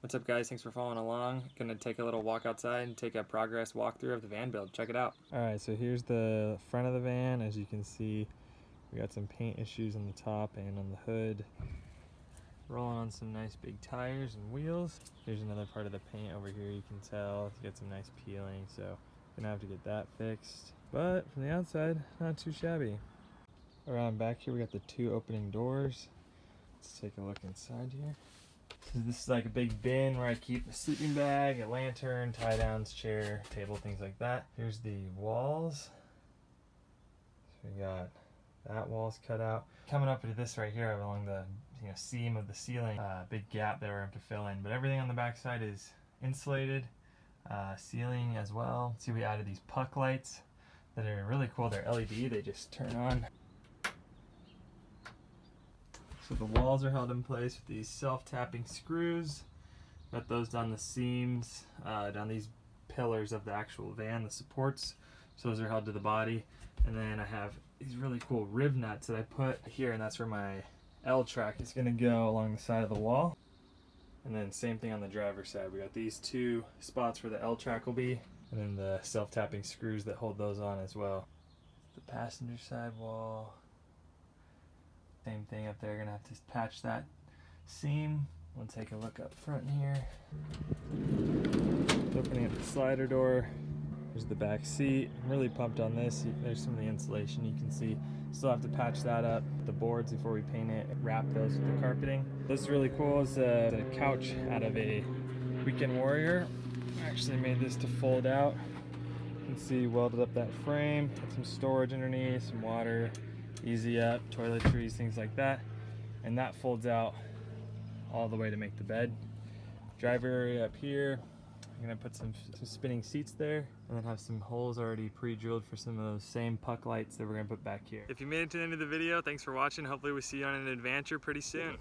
What's up guys, thanks for following along. Gonna take a little walk outside and take a progress walkthrough of the van build. Check it out. Alright, so here's the front of the van. As you can see, we got some paint issues on the top and on the hood. Rolling on some nice big tires and wheels. Here's another part of the paint over here. You can tell it's got some nice peeling, so gonna have to get that fixed. But from the outside, not too shabby. Around back here we got the two opening doors. Let's take a look inside here. So this is like a big bin where I keep a sleeping bag, a lantern, tie downs, chair, table, things like that. Here's the walls. So we got that wall's cut out. Coming up into this right here along the seam of the ceiling, big gap that we're going to fill in. But everything on the back side is insulated. Ceiling as well. See, we added these puck lights that are really cool. They're LED, they just turn on. So the walls are held in place with these self-tapping screws. Got those down the seams, down these pillars of the actual van, the supports. So those are held to the body. And then I have these really cool rib nuts that I put here, and that's where my L track is gonna go along the side of the wall. And then same thing on the driver's side. We got these two spots where the L track will be, and then the self-tapping screws that hold those on as well. The passenger side wall. Same thing up there, gonna have to patch that seam. We'll take a look up front here. Opening up the slider door. There's the back seat. I'm really pumped on this. There's some of the insulation you can see. Still have to patch that up. The boards before we paint it, wrap those with the carpeting. This is really cool. It's a couch out of a Weekend Warrior. I actually made this to fold out. You can see welded up that frame. Got some storage underneath, some water. Easy up, toiletries, things like that. And that folds out all the way to make the bed. Driver area up here. I'm gonna put some spinning seats there, and then have some holes already pre-drilled for some of those same puck lights that we're gonna put back here. If you made it to the end of the video, thanks for watching. Hopefully we see you on an adventure pretty soon.